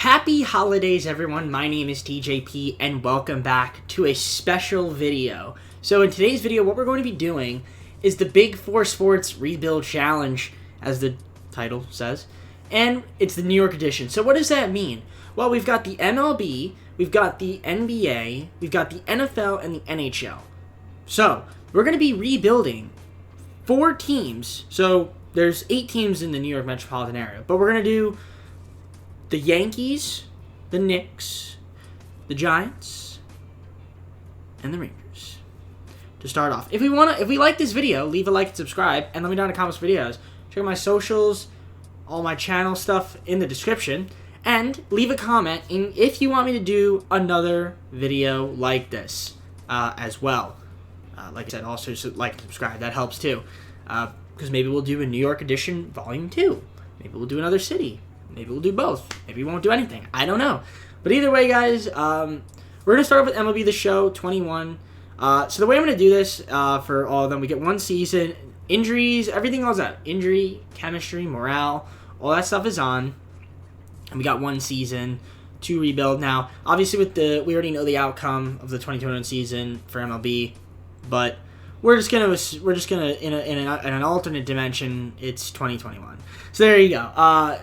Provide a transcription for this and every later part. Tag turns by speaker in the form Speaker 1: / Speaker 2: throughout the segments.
Speaker 1: Happy holidays, everyone. My name is TJP, and welcome back to a special video. So in today's video, what we're going to be doing is the Big Four Sports Rebuild Challenge, as the title says, and it's the New York edition. So what does that mean? Well, we've got the MLB, we've got the NBA, we've got the NFL, and the NHL. So we're going to be rebuilding 4 teams. So there's 8 teams in the New York metropolitan area, but we're going to do the Yankees, the Knicks, the Giants, and the Rangers to start off. If we like this video, leave a like and subscribe, and let me know in the comments for videos. Check out my socials, all my channel stuff in the description, and leave a comment if you want me to do another video like this as well. Like I said, also like and subscribe. That helps too, because maybe we'll do a New York edition Volume 2. Maybe we'll do another city. Maybe we'll do both. Maybe we won't do anything. I don't know. But either way, guys, we're going to start off with MLB The Show 21. So the way I'm going to do this for all of them, we get 1 season. Injuries, everything else out. Injury, chemistry, morale, all that stuff is on. And we got 1 season to rebuild. Now, obviously, we already know the outcome of the 2021 season for MLB. But we're just gonna in an alternate dimension, it's 2021. So there you go.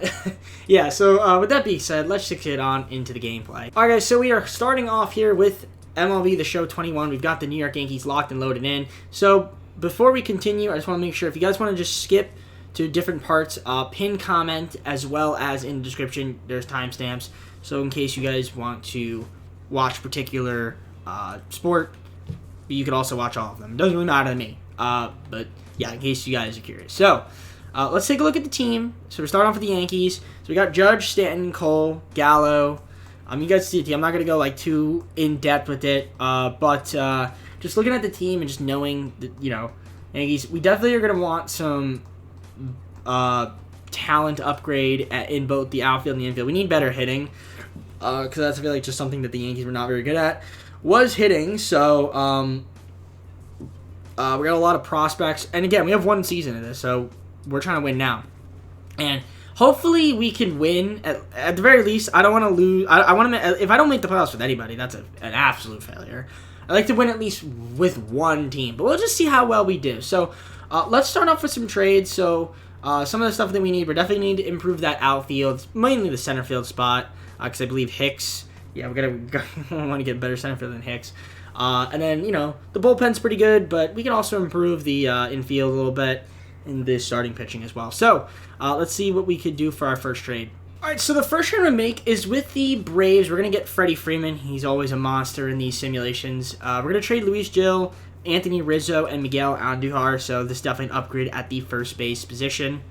Speaker 1: Yeah. So with that being said, let's just get on into the gameplay. All right, guys. So we are starting off here with MLB The Show 21. We've got the New York Yankees locked and loaded in. So before we continue, I just want to make sure if you guys want to just skip to different parts, pin comment as well as in the description. There's timestamps. So in case you guys want to watch particular sport, you could also watch all of them. It doesn't really matter to me. But yeah, in case you guys are curious. So let's take a look at the team. So we're starting off with the Yankees. So we got Judge, Stanton, Cole, Gallo. You guys see the team. I'm not going to go like too in depth with it. But just looking at the team and just knowing that, Yankees, we definitely are going to want some talent upgrade in both the outfield and the infield. We need better hitting. Because that's, I feel like, just something that the Yankees were not very good at. Was hitting, so we got a lot of prospects, and again, we have 1 season of this, so we're trying to win now, and hopefully we can win at the very least. I don't want to lose. I want to. If I don't make the playoffs with anybody, that's an absolute failure. I like to win at least with 1 team, but we'll just see how well we do. So let's start off with some trades. So some of the stuff that we need, we definitely need to improve that outfield, mainly the center field spot, because I believe Hicks. Yeah, we want to get better center field than Hicks. And then, the bullpen's pretty good, but we can also improve the infield a little bit in the starting pitching as well. So, let's see what we could do for our first trade. All right, so the first trade we're going to make is with the Braves. We're going to get Freddie Freeman. He's always a monster in these simulations. We're going to trade Luis Gil, Anthony Rizzo, and Miguel Andujar, so this is definitely an upgrade at the first base position.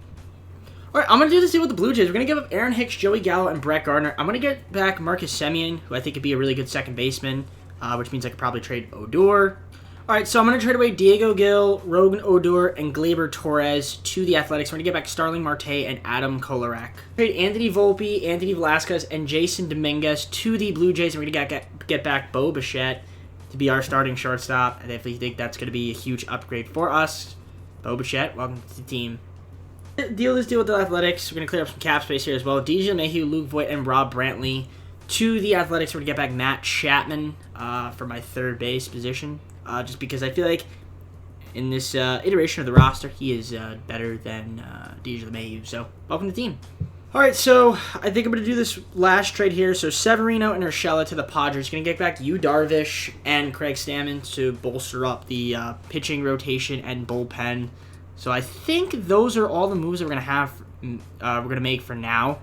Speaker 1: All right, I'm going to do this deal with the Blue Jays. We're going to give up Aaron Hicks, Joey Gallo, and Brett Gardner. I'm going to get back Marcus Semien, who I think could be a really good second baseman, which means I could probably trade Odor. All right, so I'm going to trade away Diego Gil, Rogan Odor, and Gleyber Torres to the Athletics. We're going to get back Starling Marte and Adam Kolarek. Trade Anthony Volpe, Anthony Velasquez, and Jason Dominguez to the Blue Jays. And we're going to get back Bo Bichette to be our starting shortstop. I definitely think that's going to be a huge upgrade for us. Bo Bichette, welcome to the team. Deal with the Athletics. We're going to clear up some cap space here as well. DJ Mayhew, Luke Voigt, and Rob Brantley to the Athletics. We're going to get back Matt Chapman for my third base position. Just because I feel like in this iteration of the roster, he is better than DJ Mayhew. So, welcome to the team. All right, so I think I'm going to do this last trade here. So, Severino and Urshela to the Padres. Going to get back Yu Darvish and Craig Stammen to bolster up the pitching rotation and bullpen. So I think those are all the moves that we're gonna make for now.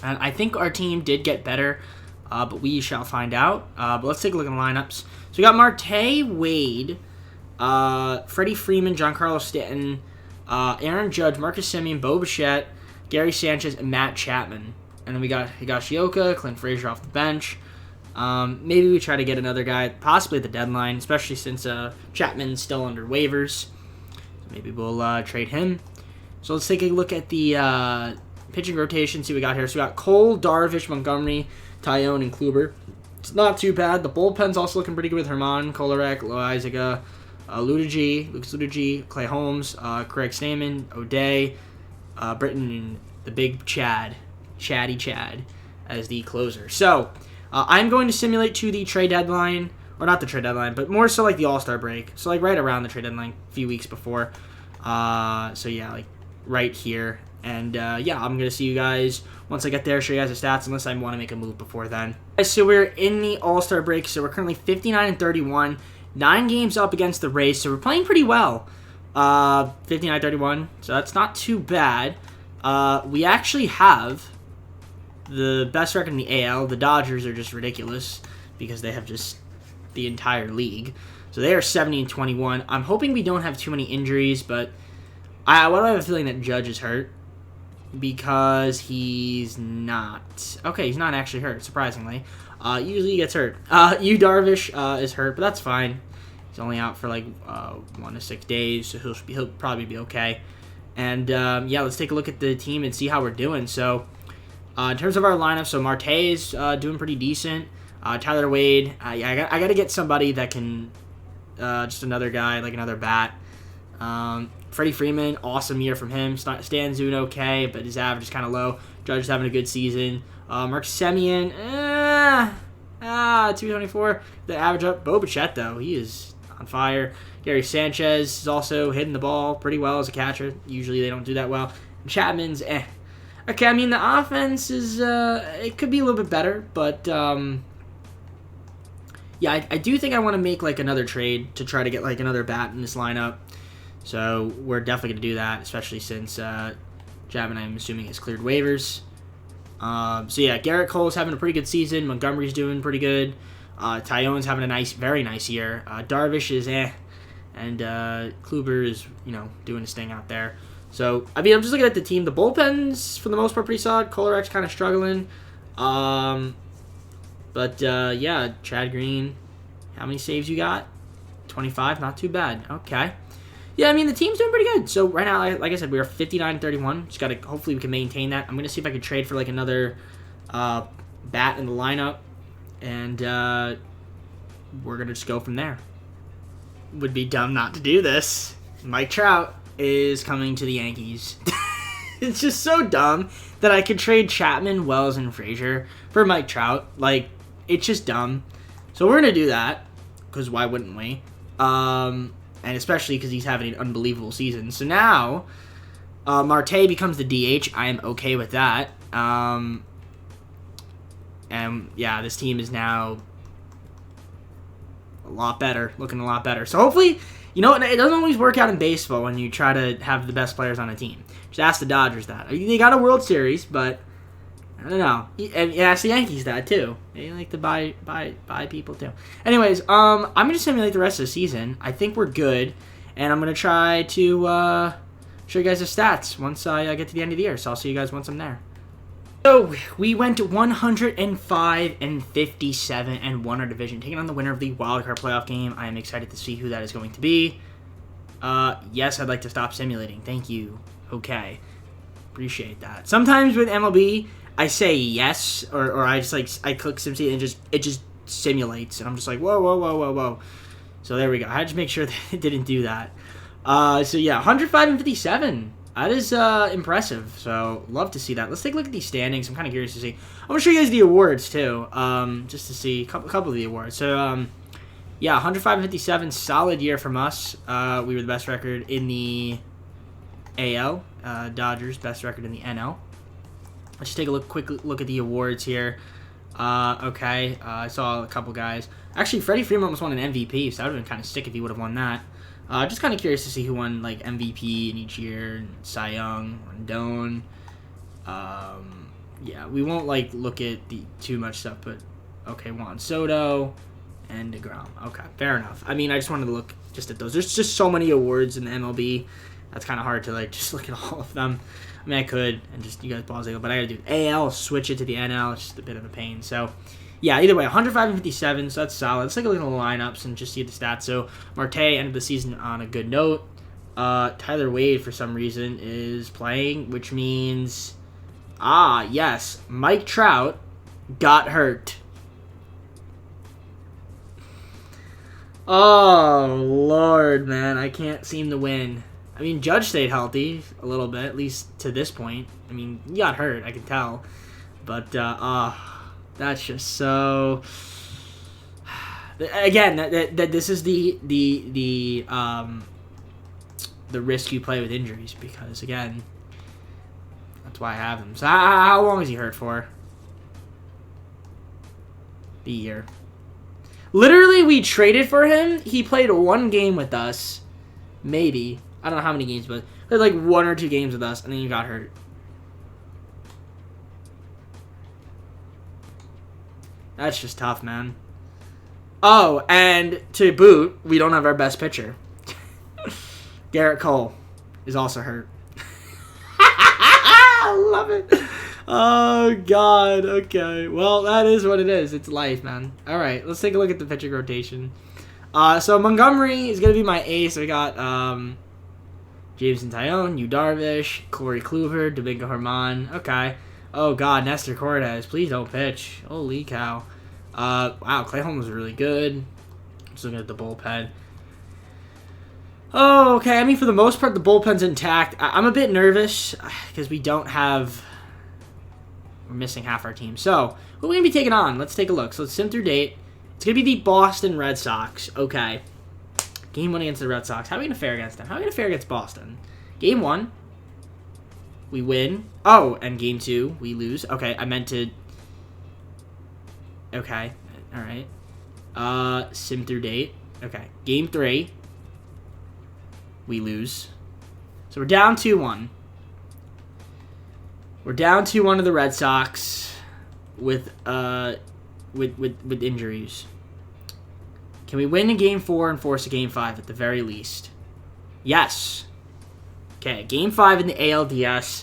Speaker 1: And I think our team did get better, but we shall find out. But let's take a look at the lineups. So we got Marte, Wade, Freddie Freeman, Giancarlo Stanton, Aaron Judge, Marcus Semien, Bo Bichette, Gary Sanchez, and Matt Chapman. And then we got Higashioka, Clint Frazier off the bench. Maybe we try to get another guy, possibly at the deadline, especially since Chapman's still under waivers. Maybe we'll trade him. So let's take a look at the pitching rotation, see what we got here. So we got Cole, Darvish, Montgomery, Tyone, and Kluber. It's not too bad. The bullpen's also looking pretty good with Herman, Kolarek, Loaizaga, Lucas Luigi, Clay Holmes, Craig Stammen, O'Day, Britton, and the big Chaddy Chad, as the closer. So, I'm going to simulate to the trade deadline, or not the trade deadline, but more so like the All-Star break. So, like right around the trade deadline, a few weeks before. So, yeah, like right here. And, yeah, I'm going to see you guys once I get there, show you guys the stats, unless I want to make a move before then. So, we're in the All-Star break. So, we're currently 59-31, 9 games up against the Rays. So, we're playing pretty well. 59-31, so that's not too bad. We actually have the best record in the AL. The Dodgers are just ridiculous because they have just the entire league. So they are 70-21. I'm hoping we don't have too many injuries, but I have a feeling that Judge is hurt because he's not. Okay, he's not actually hurt, surprisingly. Usually he gets hurt. Yu Darvish is hurt, but that's fine. He's only out for like 1 to 6 days, so he'll probably be okay. And yeah, let's take a look at the team and see how we're doing. So in terms of our lineup, so Marte is doing pretty decent. Tyler Wade, I got to get somebody that can just another guy, like another bat. Freddie Freeman, awesome year from him. Stan's doing okay, but his average is kind of low. Judge is having a good season. Mark Semien, 224. The average up. Bo Bichette, though, he is on fire. Gary Sanchez is also hitting the ball pretty well as a catcher. Usually they don't do that well. Chapman's Okay, I mean, the offense is, it could be a little bit better, but, yeah, I do think I want to make, like, another trade to try to get, like, another bat in this lineup. So we're definitely going to do that, especially since Chapman, I'm assuming, has cleared waivers. So, yeah, Garrett Cole's having a pretty good season. Montgomery's doing pretty good. Tyone's having a very nice year. Darvish is and Kluber is, doing his thing out there. So, I mean, I'm just looking at the team. The bullpen's, for the most part, pretty solid. Kolar's kind of struggling. But, yeah, Chad Green, how many saves you got? 25, not too bad. Okay. Yeah, I mean, the team's doing pretty good. So, right now, like I said, we are 59-31. Just got to, hopefully we can maintain that. I'm going to see if I can trade for, like, another bat in the lineup. And we're going to just go from there. Would be dumb not to do this. Mike Trout is coming to the Yankees. It's just so dumb that I could trade Chapman, Wells, and Frazier for Mike Trout. Like, it's just dumb. So we're going to do that, because why wouldn't we? And especially because he's having an unbelievable season. So now, Marte becomes the DH. I am okay with that. And, yeah, this team is now a lot better, looking a lot better. So hopefully, it doesn't always work out in baseball when you try to have the best players on a team. Just ask the Dodgers that. They got a World Series, but I don't know. And ask the Yankees that too. They like to buy people too. Anyways, I'm gonna simulate the rest of the season. I think we're good, and I'm gonna try to show you guys the stats once I get to the end of the year. So I'll see you guys once I'm there. So we went 105-57 and won our division, taking on the winner of the wildcard playoff game. I am excited to see who that is going to be. Yes, I'd like to stop simulating. Thank you. Okay, appreciate that. Sometimes with MLB, I say yes, or I just I click SimCity and it just simulates, and I'm just like whoa. So there we go. I had to make sure that it didn't do that. So yeah, 105-57. That is impressive, so love to see that. Let's take a look at these standings. I'm kind of curious to see. I'm going to show you guys the awards, too, just to see a couple of the awards. So, yeah, 105-57, solid year from us. We were the best record in the AL. Dodgers, best record in the NL. Let's just take a quick look at the awards here. Okay, I saw a couple guys. Actually, Freddie Freeman almost won an MVP, so that would have been kind of sick if he would have won that. Just kind of curious to see who won, like, MVP in each year, and Cy Young, Rendon. Yeah, we won't, like, look at the too much stuff, but, okay, Juan Soto and DeGrom. Okay, fair enough. I mean, I just wanted to look just at those. There's just so many awards in the MLB. That's kind of hard to, like, just look at all of them. I mean, I could, and just, you guys pause it, but I gotta do AL, switch it to the NL. It's just a bit of a pain, so... Yeah, either way, 105-57, so that's solid. Let's take a look at the lineups and just see the stats. So, Marte ended the season on a good note. Tyler Wade, for some reason, is playing, which means... yes, Mike Trout got hurt. Oh, Lord, man, I can't seem to win. I mean, Judge stayed healthy a little bit, at least to this point. I mean, he got hurt, I can tell. But that's just so. Again, that this is the risk you play with injuries, because again, that's why I have him. So how long is he hurt for? The year. Literally, we traded for him. He played 1 game with us, maybe. I don't know how many games, but played like 1 or 2 games with us, and then he got hurt. That's just tough, man. Oh, and to boot, we don't have our best pitcher. Garrett Cole is also hurt. I love it. Oh, God. Okay. Well, that is what it is. It's life, man. All right. Let's take a look at the pitching rotation. So Montgomery is going to be my ace. We got Jameson Taillon, Yu Darvish, Corey Kluber, Domingo Germán. Okay. Oh, God. Nestor Cortez. Please don't pitch. Holy cow. Wow. Clay Holmes was really good. Just looking at the bullpen. Oh, okay. I mean, for the most part, the bullpen's intact. I'm a bit nervous because we don't have... We're missing half our team. So, who are we going to be taking on? Let's take a look. So, let's sim through date. It's going to be the Boston Red Sox. Okay. Game 1 against the Red Sox. How are we going to fare against them? How are we going to fare against Boston? Game 1, we win. Oh, and Game 2, we lose. Okay, I meant to... Okay. All right. Sim through date. Okay. Game 3, we lose. So, we're down 2-1. We're down 2-1 to the Red Sox with injuries. Can we win in Game 4 and force a Game 5 at the very least? Yes. Okay, Game 5 in the ALDS.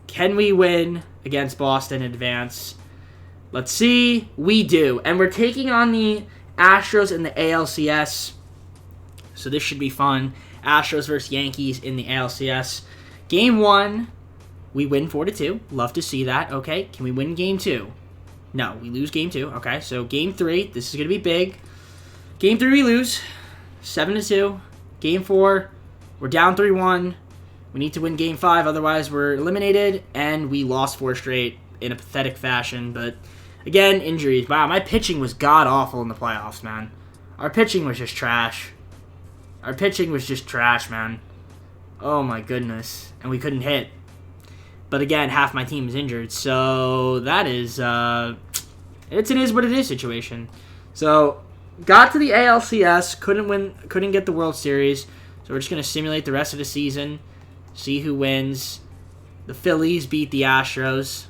Speaker 1: Can we win against Boston in advance? Let's see. We do. And we're taking on the Astros in the ALCS. So this should be fun. Astros versus Yankees in the ALCS. Game 1, we win 4-2. Love to see that. Okay, can we win Game 2? No, we lose Game 2. Okay, so Game 3, this is going to be big. Game 3, we lose 7-2. Game 4, we're down 3-1. We need to win Game 5, otherwise we're eliminated. And we lost 4 straight in a pathetic fashion. But, again, injuries. Wow, my pitching was god-awful in the playoffs, man. Our pitching was just trash. Our pitching was just trash, man. Oh, my goodness. And we couldn't hit. But again, half my team is injured. So that is, it's an is what it is situation. So got to the ALCS, couldn't get the World Series. So we're just going to simulate the rest of the season, see who wins. The Phillies beat the Astros.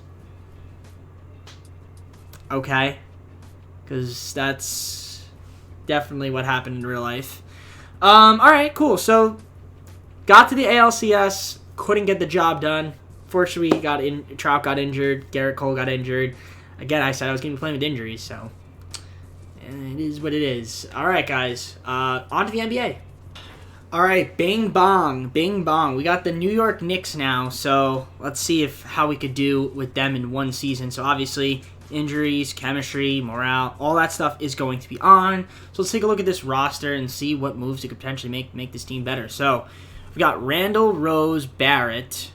Speaker 1: Okay. Because that's definitely what happened in real life. All right, cool. So got to the ALCS, couldn't get the job done. Fortunately, Trout got injured, Garrett Cole got injured. Again, I said I was going to be playing with injuries, so it is what it is. All right, guys, on to the NBA. All right, bing bong, bing bong. We got the New York Knicks now, so let's see how we could do with them in one season. So obviously, injuries, chemistry, morale, all that stuff is going to be on. So let's take a look at this roster and see what moves we could potentially make this team better. So we got Randall, Rose, Barrett,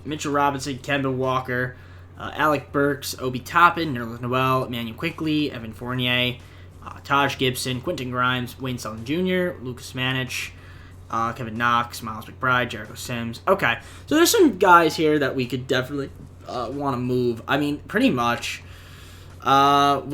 Speaker 1: Mitchell Robinson, Kemba Walker, Alec Burks, Obi Toppin, Nerlens Noel, Emmanuel Quickley, Evan Fournier, Taj Gibson, Quentin Grimes, Wayne Sullivan Jr., Lucas Manich, Kevin Knox, Miles McBride, Jericho Sims. Okay, so there's some guys here that we could definitely want to move. I mean, pretty much. I'm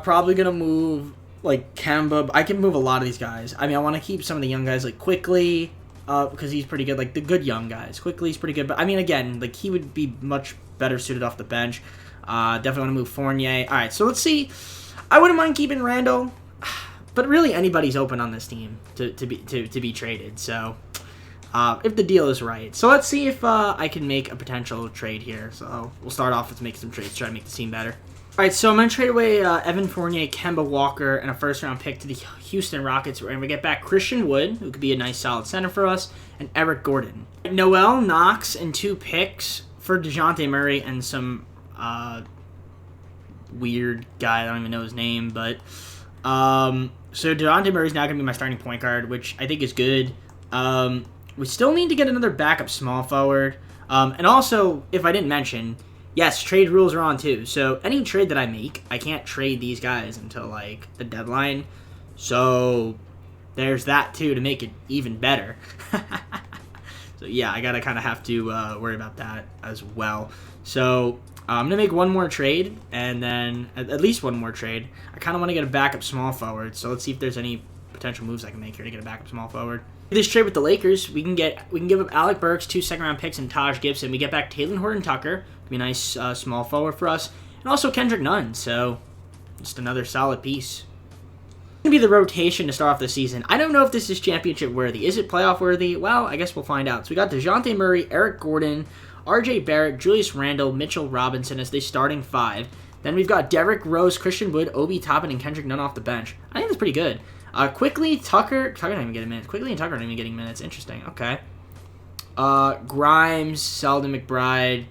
Speaker 1: probably going to move, like, Kemba. I can move a lot of these guys. I mean, I want to keep some of the young guys, like, Quickley, because he's pretty good. Like, the good young guys. Quickley's pretty good. But, I mean, again, like, he would be much better suited off the bench. Definitely want to move Fournier. All right, so let's see. I wouldn't mind keeping Randall, but really anybody's open on this team to be traded. So, if the deal is right. So let's see if I can make a potential trade here. So we'll start off with making some trades, try to make the team better. All right, so I'm going to trade away Evan Fournier, Kemba Walker, and a first-round pick to the Houston Rockets. And we get back Christian Wood, who could be a nice, solid center for us, and Eric Gordon. Noel, Knox, and 2 picks for DeJounte Murray and some weird guy. I don't even know his name. But so DeJounte Murray's now going to be my starting point guard, which I think is good. We still need to get another backup small forward. And also, if I didn't mention, yes, trade rules are on too. So any trade that I make, I can't trade these guys until like the deadline. So there's that too to make it even better. So yeah, I gotta kind of have to worry about that as well. So I'm gonna make one more trade, and then at least one more trade. I kind of want to get a backup small forward. So let's see if there's any potential moves I can make here to get a backup small forward. This trade with the Lakers, we can give up Alec Burks, 2 second-round picks, and Taj Gibson. We get back Taylor Horton-Tucker, be a nice small forward for us, and also Kendrick Nunn. So just another solid piece. Going to be the rotation to start off the season. I don't know if this is championship worthy. Is it playoff worthy? Well, I guess we'll find out. So we got DeJounte Murray, Eric Gordon, RJ Barrett, Julius Randle, Mitchell Robinson as the starting 5. Then we've got Derrick Rose, Christian Wood, Obi Toppin, and Kendrick Nunn off the bench. I think that's pretty good. Quickly, Tucker didn't even get a minute. Quickly and Tucker aren't even getting minutes. Interesting. Okay. Grimes, Selden McBride.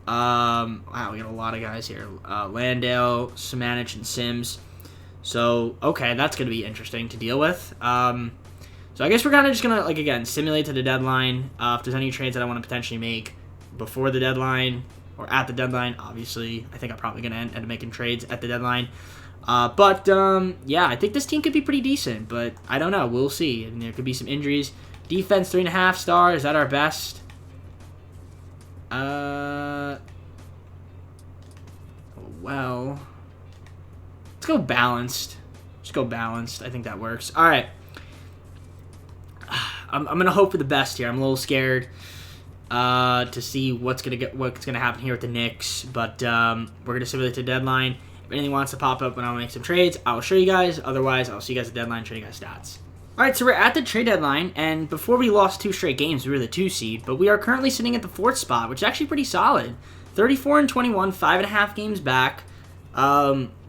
Speaker 1: Wow, we got a lot of guys here. Landale, Samanich, and Sims. So, okay, that's going to be interesting to deal with. So I guess we're kind of just going to, like, again, simulate to the deadline. If there's any trades that I want to potentially make before the deadline or at the deadline, obviously, I think I'm probably going to end up making trades at the deadline. Yeah, I think this team could be pretty decent, but I don't know. We'll see. And there could be some injuries. Defense, 3.5 stars. Is that our best? Well... let's go balanced. Just go balanced. I think that works. All right. I'm gonna hope for the best here. I'm a little scared to see what's gonna happen here with the Knicks, but we're gonna simulate the deadline. If anything wants to pop up when I make some trades, I will show you guys. Otherwise, I'll see you guys at the deadline. Show you guys stats. All right, so we're at the trade deadline, and before we lost 2 straight games, we were the 2 seed, but we are currently sitting at the 4th spot, which is actually pretty solid. 34-21, 5.5 games back.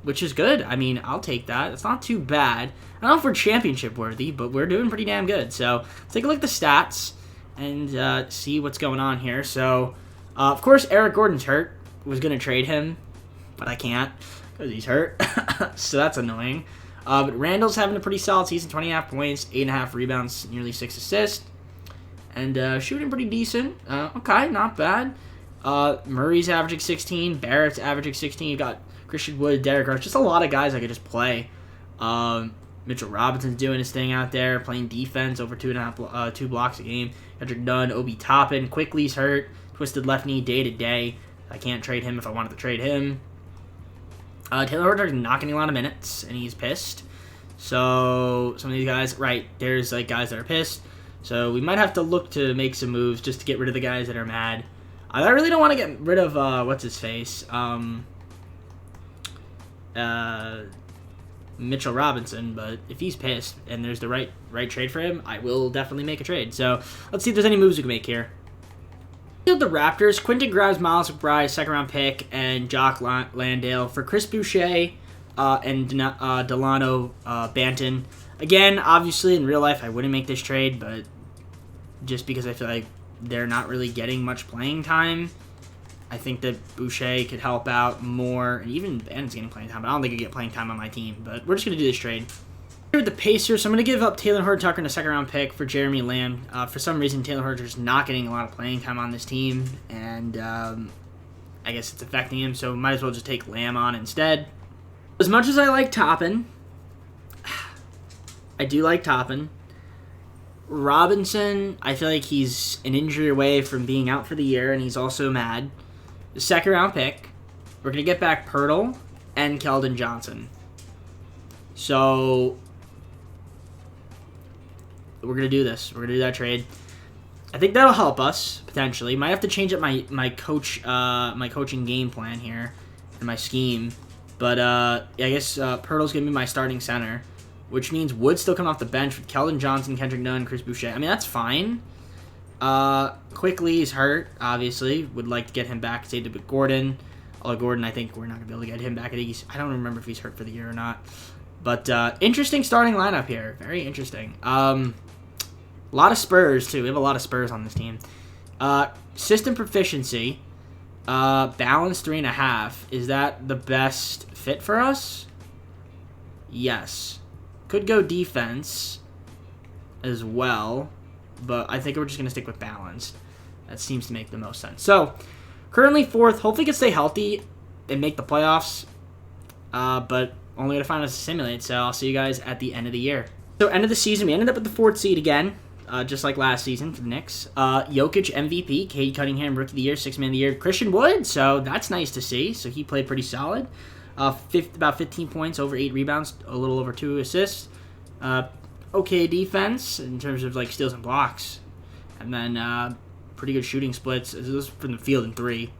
Speaker 1: Which is good. I mean, I'll take that. It's not too bad. I don't know if we're championship worthy, but we're doing pretty damn good. So let's take a look at the stats and see what's going on here. So, of course, Eric Gordon's hurt. Was going to trade him, but I can't because he's hurt. So that's annoying. But Randall's having a pretty solid season. 20.5 points, 8.5 rebounds, nearly 6 assists. And shooting pretty decent. Okay, not bad. Murray's averaging 16. Barrett's averaging 16. You got Christian Wood, Derrick Rose, just a lot of guys I could just play. Mitchell Robinson's doing his thing out there, playing defense over 2 blocks a game. Kendrick Nunn, Obi Toppin, Quickly's hurt, twisted left knee day to day. I can't trade him if I wanted to trade him. Taylor Horton's not getting a lot of minutes, and he's pissed. So some of these guys, right, there's like guys that are pissed. So we might have to look to make some moves just to get rid of the guys that are mad. I really don't want to get rid of what's his face. Mitchell Robinson, but if he's pissed and there's the right trade for him, I will definitely make a trade. So let's see if there's any moves we can make here. The Raptors, Quentin Grimes, Miles McBride, 2nd-round pick, and Jock Landale for Chris Boucher and Delano Banton. Again, obviously in real life I wouldn't make this trade, but just because I feel like they're not really getting much playing time. I think that Boucher could help out more, and even Banton's getting playing time, but I don't think he'd get playing time on my team. But we're just going to do this trade. Here with the Pacers, so I'm going to give up Taylor Horton-Tucker in a 2nd-round pick for Jeremy Lamb. For some reason, Taylor Horton's not getting a lot of playing time on this team, and I guess it's affecting him, so might as well just take Lamb on instead. As much as I like Toppin, I do like Toppin. Robinson, I feel like he's an injury away from being out for the year, and he's also mad. The 2nd-round pick, we're going to get back Pirtle and Keldon Johnson. So we're going to do this. We're going to do that trade. I think that'll help us, potentially. Might have to change up my coaching game plan here and my scheme. But I guess Pirtle's going to be my starting center, which means Wood's still coming off the bench with Keldon Johnson, Kendrick Nunn, Chris Boucher. I mean, that's fine. Quickly is hurt, obviously. Would like to get him back, say, to Gordon. Although Gordon, I think we're not going to be able to get him back. I don't remember if he's hurt for the year or not. But interesting starting lineup here. Very interesting. A lot of Spurs, too. We have a lot of Spurs on this team. System proficiency. Balance 3.5. Is that the best fit for us? Yes. Could go defense as well. But I think we're just going to stick with balanced. That seems to make the most sense. So, currently 4th. Hopefully can stay healthy and make the playoffs. But only going to find out to simulate. So, I'll see you guys at the end of the year. So, end of the season, we ended up at the 4th seed again. Just like last season for the Knicks. Jokic MVP, Cade Cunningham Rookie of the Year, 6th Man of the Year, Christian Wood. So that's nice to see. So he played pretty solid. About 15 points, over 8 rebounds, a little over 2 assists. Okay defense in terms of like steals and blocks, and then pretty good shooting splits. This was from the field in 3.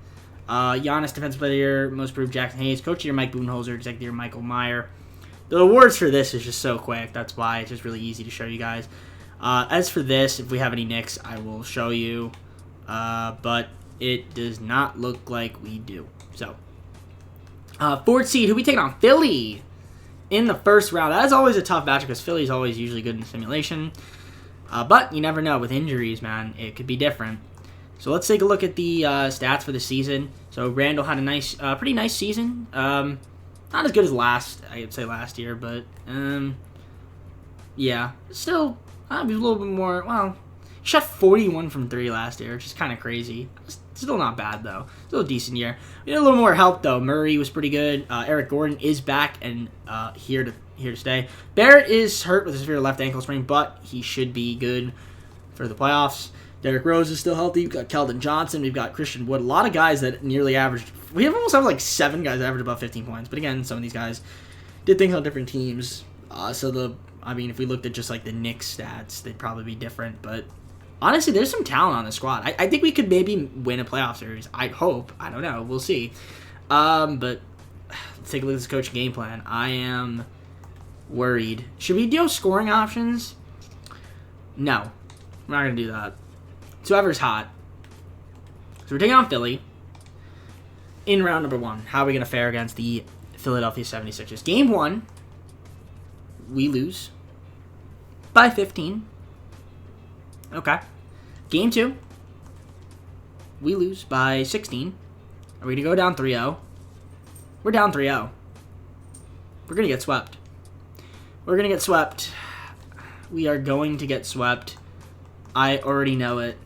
Speaker 1: Giannis Defensive Player of the Year, Most Improved Jackson Hayes, Coach of the Year Mike Budenholzer, Executive of the Year Michael Meyer. The awards for this is just so quick. That's why it's just really easy to show you guys. As for this, if we have any Knicks, I will show you. But it does not look like we do. So, 4th seed, who we taking on? Philly in the first round. That is always a tough matchup because Philly's always usually good in simulation. But you never know. With injuries, man, it could be different. So let's take a look at the stats for the season. So Randall had a pretty nice season. Not as good as last year, but yeah, still. He was a little bit more, well, he shot 41 from 3 last year, which is kind of crazy. Still not bad, though. Still a decent year. We had a little more help, though. Murray was pretty good. Eric Gordon is back and here to stay. Barrett is hurt with his severe left ankle sprain, but he should be good for the playoffs. Derrick Rose is still healthy. We've got Keldon Johnson. We've got Christian Wood. A lot of guys that nearly averaged. We almost have like 7 guys that average above 15 points. But again, some of these guys did things on different teams. If we looked at just like the Knicks stats, they'd probably be different. But honestly, there's some talent on the squad. I think we could maybe win a playoff series. I hope. I don't know. We'll see. But let's take a look at this coach game plan. I am worried. Should we do scoring options? No. We're not going to do that. It's whoever's hot. So we're taking on Philly in round number 1. How are we going to fare against the Philadelphia 76ers? Game 1. We lose by 15. Okay. Game 2. We lose by 16. Are we going to go down 3-0? We're down 3-0. We're going to get swept. We're going to get swept. We are going to get swept. I already know it.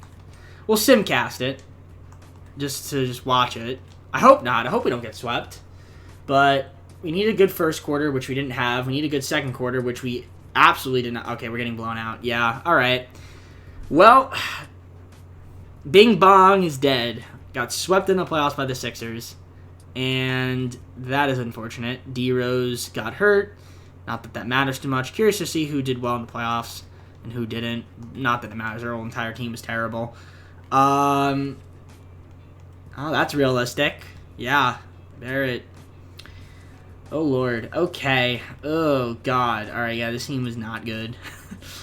Speaker 1: We'll simcast it. Just to watch it. I hope not. I hope we don't get swept. But we need a good first quarter, which we didn't have. We need a good second quarter, which we absolutely did not. Okay, we're getting blown out. Yeah, all right. Well, Bing Bong is dead. Got swept in the playoffs by the Sixers. And that is unfortunate. D-Rose got hurt. Not that that matters too much. Curious to see who did well in the playoffs and who didn't. Not that it matters. Our whole entire team was terrible. Oh, that's realistic. Yeah, Barrett. Oh, Lord. Okay. Oh, God. All right, yeah, this team was not good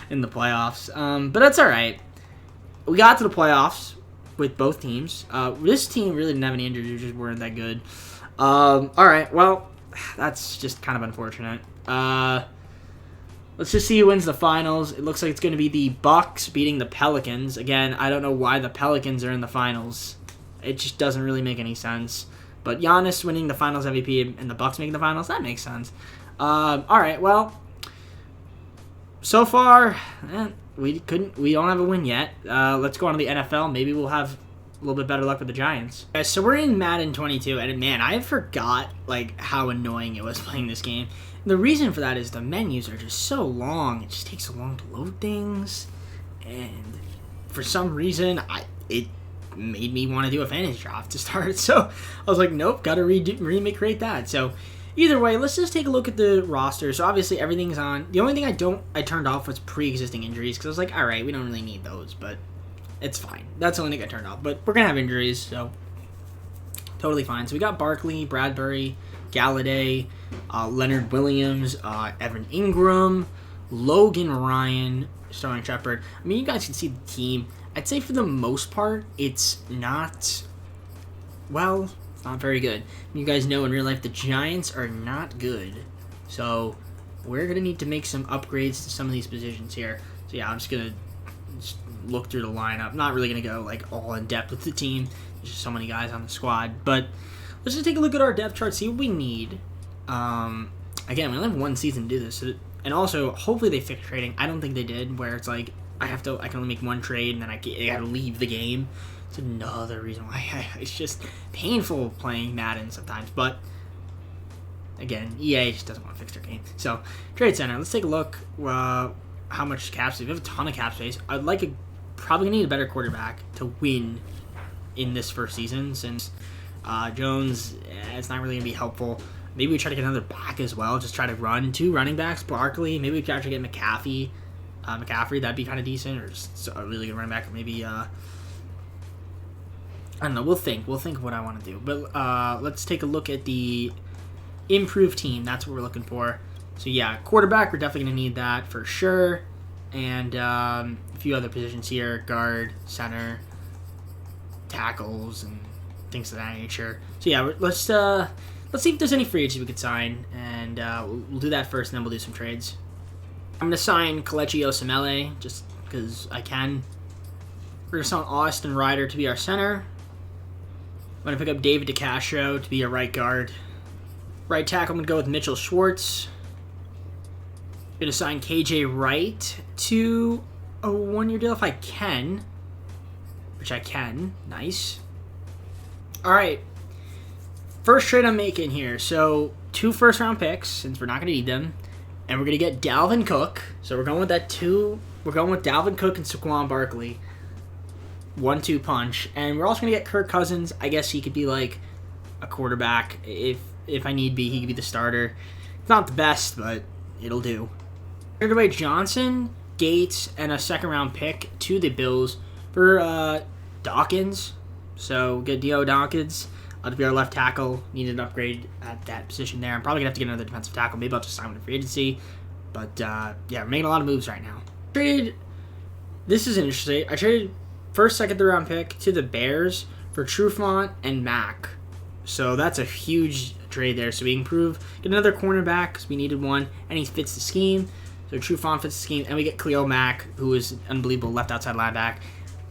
Speaker 1: in the playoffs. But that's all right. We got to the playoffs with both teams. This team really didn't have any injuries. They just weren't that good. All right, well, that's just kind of unfortunate. Let's just see who wins the finals. It looks like it's going to be the Bucks beating the Pelicans. Again, I don't know why the Pelicans are in the finals. It just doesn't really make any sense. But Giannis winning the Finals MVP and the Bucks making the finals, that makes sense. All right, well, so far we don't have a win yet. Let's go on to the NFL. Maybe we'll have a little bit better luck with the Giants. Okay, so we're in Madden 22, and man, I forgot like how annoying it was playing this game. And the reason for that is the menus are just so long. It just takes so long to load things, and for some reason, it made me want to do a fantasy draft to start. So I was like, nope, gotta recreate that. So either way, let's just take a look at the roster. So obviously everything's on. The only thing I turned off was pre-existing injuries because I was like, all right, we don't really need those, but it's fine. That's the only thing I turned off. But we're gonna have injuries, so totally fine. So we got Barkley, Bradbury, Galladay, Leonard Williams, Evan Ingram, Logan Ryan, Sterling Shepard. I mean, you guys can see the team. I'd say for the most part, it's not very good. You guys know in real life the Giants are not good. So we're going to need to make some upgrades to some of these positions here. So yeah, I'm just going to look through the lineup. Not really going to go like all in depth with the team. There's just so many guys on the squad. But let's just take a look at our depth chart, see what we need. Again, we only have one season to do this. So, and also, hopefully they fix trading. I don't think they did, where it's like, I can only make one trade and then I gotta leave the game. It's another reason why it's just painful playing Madden sometimes. But again, EA just doesn't want to fix their game. So trade center. Let's take a look. How much cap space? We have a ton of cap space. I'd like probably need a better quarterback to win in this first season, since Jones, it's not really gonna be helpful. Maybe we try to get another back as well. Just try to run 2 running backs. Barkley. Maybe we could actually get McCaffrey. That'd be kind of decent, or just a really good running back. Or maybe I don't know. We'll think of what I want to do. But let's take a look at the improved team. That's what we're looking for. So yeah, quarterback. We're definitely gonna need that for sure, and a few other positions here: guard, center, tackles, and things of that nature. So yeah, let's see if there's any free agents we could sign, and we'll do that first, and then we'll do some trades. I'm going to sign Kelechi Osemele, just because I can. We're going to sign Austin Ryder to be our center. I'm going to pick up David DeCastro to be our right guard. Right tackle, I'm going to go with Mitchell Schwartz. I'm going to sign KJ Wright to a 1-year deal if I can. Which I can. Nice. Alright. First trade I'm making here. So, 2 first-round picks, since we're not going to need them. And we're going to get Dalvin Cook. So, we're going with that 2. We're going with Dalvin Cook and Saquon Barkley. 1-2 punch. And we're also going to get Kirk Cousins. I guess he could be like a quarterback. If I need be, he could be the starter. It's not the best, but it'll do. Traded away Johnson, Gates, and a 2nd-round pick to the Bills for Dawkins. So, get Dio Dawkins to be our left tackle. Needed an upgrade at that position there. I'm probably going to have to get another defensive tackle. Maybe I'll just sign with a free agency. But, yeah, we're making a lot of moves right now. This is interesting. I traded first, 2nd, 3rd-round pick to the Bears for Trufant and Mack. So, that's a huge trade there. So, we improve. Get another cornerback because we needed one. And he fits the scheme. So, Trufant fits the scheme. And we get Khalil Mack, who is unbelievable left outside linebacker.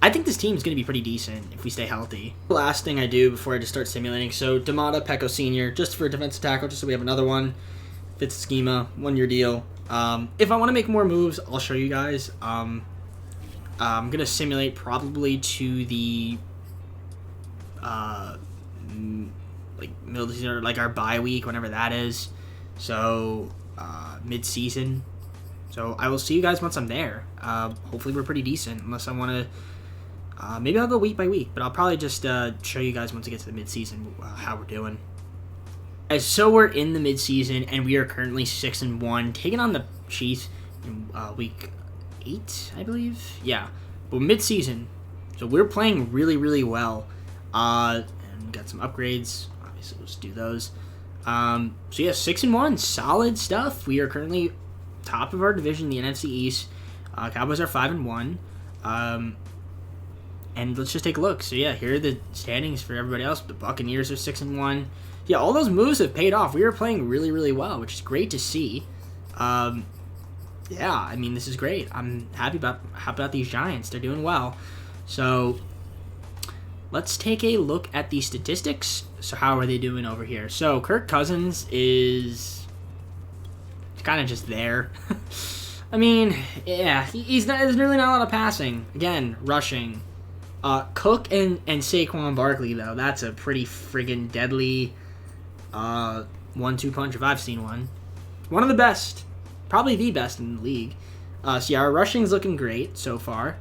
Speaker 1: I think this team is going to be pretty decent if we stay healthy. The last thing I do before I just start simulating. So, Damata Pecco Sr., just for a defensive tackle, just so we have another one. Fits the schema, 1-year deal. If I want to make more moves, I'll show you guys. I'm going to simulate probably to the middle of the season, or like our bye week, whenever that is. So, mid-season. So, I will see you guys once I'm there. Hopefully we're pretty decent, unless I want to... maybe I'll go week by week, but I'll probably just show you guys once I get to the mid-season how we're doing. So we're in the mid-season, and we are currently 6-1, taking on the Chiefs in week 8, I believe. Yeah, but mid-season, so we're playing really, really well. And we got some upgrades. Obviously, let's do those. So yeah, 6-1, solid stuff. We are currently top of our division, the NFC East. Cowboys are 5-1. And let's just take a look. So yeah, here are the standings for everybody else. The Buccaneers are 6-1. Yeah, all those moves have paid off. We are playing really, really well, which is great to see. Yeah, I mean, this is great. I'm happy about these Giants. They're doing well. So let's take a look at the statistics. So how are they doing over here? So Kirk Cousins is kind of just there. I mean, yeah, there's really not a lot of passing. Again, rushing. Cook and Saquon Barkley, though, that's a pretty friggin' deadly 1-2 punch if I've seen one. One of the best. Probably the best in the league. So yeah, our rushing's looking great so far.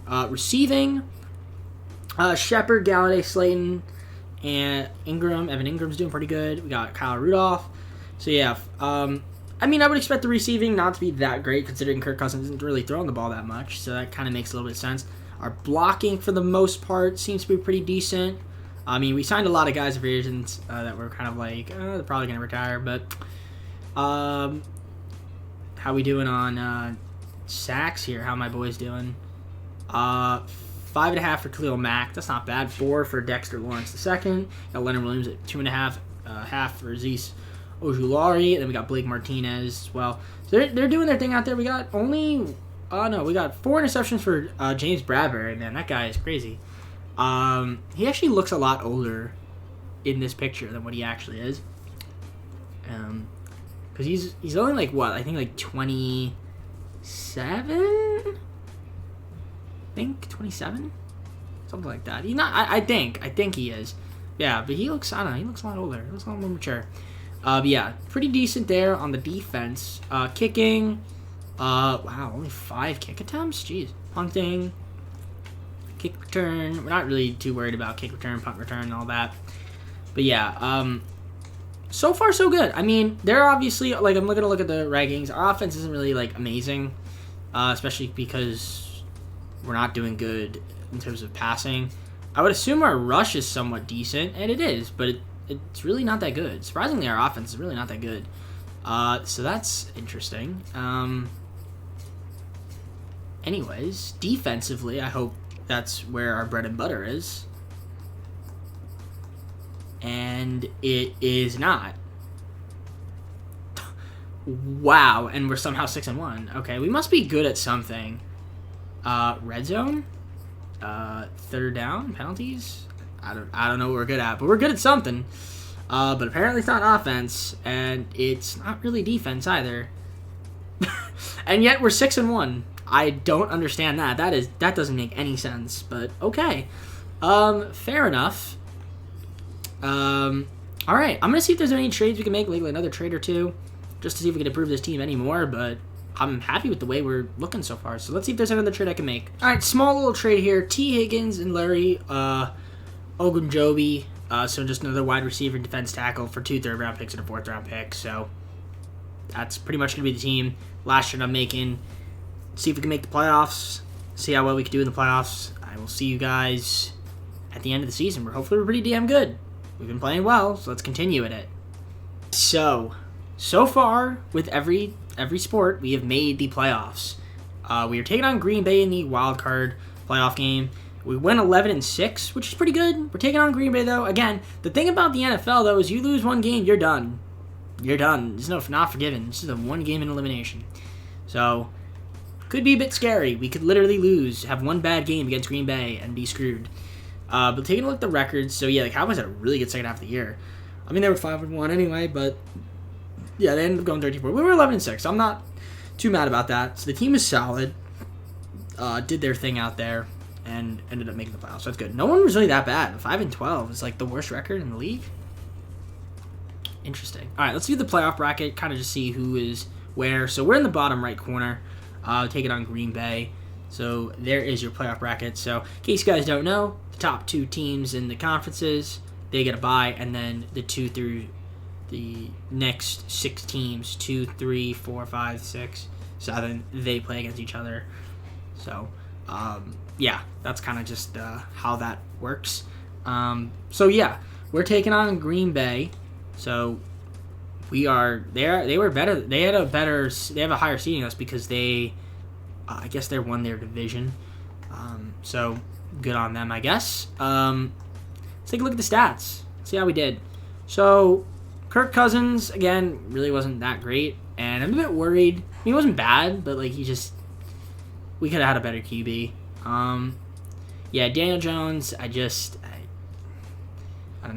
Speaker 1: Receiving, Shepard, Galladay, Slayton, and Ingram. Evan Ingram's doing pretty good. We got Kyle Rudolph. So yeah, I mean, I would expect the receiving not to be that great, considering Kirk Cousins isn't really throwing the ball that much, so that kind of makes a little bit of sense. Our blocking, for the most part, seems to be pretty decent. I mean, we signed a lot of guys for agents that were kind of like, they're probably going to retire, but how we doing on sacks here? How my boys doing? 5.5 for Khalil Mack. That's not bad. 4 for Dexter Lawrence II. Got Leonard Williams at 2.5. Half for Azeez Ojulari. And then we got Blake Martinez as well. So they're doing their thing out there. We got only... we got 4 interceptions for James Bradbury. Man, that guy is crazy. He actually looks a lot older in this picture than what he actually is. Because he's only like, what? I think like 27? I think 27? something like that. He's not. I think he is. Yeah, but he looks. I don't know. He looks a lot older. He looks a lot more mature. But yeah, pretty decent there on the defense. Kicking. Wow, only 5 kick attempts. Jeez. Punting. Kick return. We're not really too worried about kick return, punt return, and all that. But yeah, so far so good. I mean, they're obviously, like, I'm going to look at the rankings. Our offense isn't really, like, amazing, especially because we're not doing good in terms of passing. I would assume our rush is somewhat decent, and it is, but it's really not that good. Surprisingly, our offense is really not that good. So that's interesting. Anyways, defensively, I hope that's where our bread and butter is. And it is not. Wow, and we're somehow 6-1. Okay, we must be good at something. Red zone, third down, penalties. I don't know what we're good at, but we're good at something. But apparently it's not offense, and it's not really defense either. And yet we're 6-1. I don't understand that. That doesn't make any sense. But okay, fair enough. All right, I'm gonna see if there's any trades we can make, like another trade or two, just to see if we can improve this team anymore. But I'm happy with the way we're looking so far. So let's see if there's another trade I can make. All right, small little trade here: T. Higgins and Larry Ogunjobi. So just another wide receiver, defense tackle for 2 third-round picks and a 4th-round pick. So that's pretty much gonna be the team. Last trade I'm making. See if we can make the playoffs. See how well we can do in the playoffs. I will see you guys at the end of the season. Hopefully we're pretty damn good. We've been playing well, so let's continue at it. So far with every sport, we have made the playoffs. We are taking on Green Bay in the wild card playoff game. We went 11-6, which is pretty good. We're taking on Green Bay though. Again, the thing about the NFL though is you lose one game, you're done. You're done. There's no not forgiven. This is a 1 game in elimination. So could be a bit scary. We could literally lose, have one bad game against Green Bay, and be screwed. But taking a look at the records, so yeah, the Cowboys had a really good second half of the year. I mean, they were 5-1 anyway, but yeah, they ended up going 13-4. We were 11-6, so I'm not too mad about that. So the team is solid, did their thing out there, and ended up making the playoffs. So that's good. No one was really that bad. 5-12 is like the worst record in the league. Interesting. All right, let's do the playoff bracket, kind of just see who is where. So we're in the bottom right corner, taking on Green Bay. So there is your playoff bracket. So in case you guys don't know, the top 2 teams in the conferences, they get a bye, and then the 2 through the next 6 teams, 2, 3, 4, 5, 6, 7, they play against each other. So yeah, that's kind of just how that works. So yeah, we're taking on Green Bay. So they were better. They have a higher seeding than us because they, I guess they won their division. So good on them, I guess. Let's take a look at the stats. See how we did. So Kirk Cousins, again, really wasn't that great, and I'm a bit worried. I mean, he wasn't bad, but like we could have had a better QB. Yeah, Daniel Jones, I don't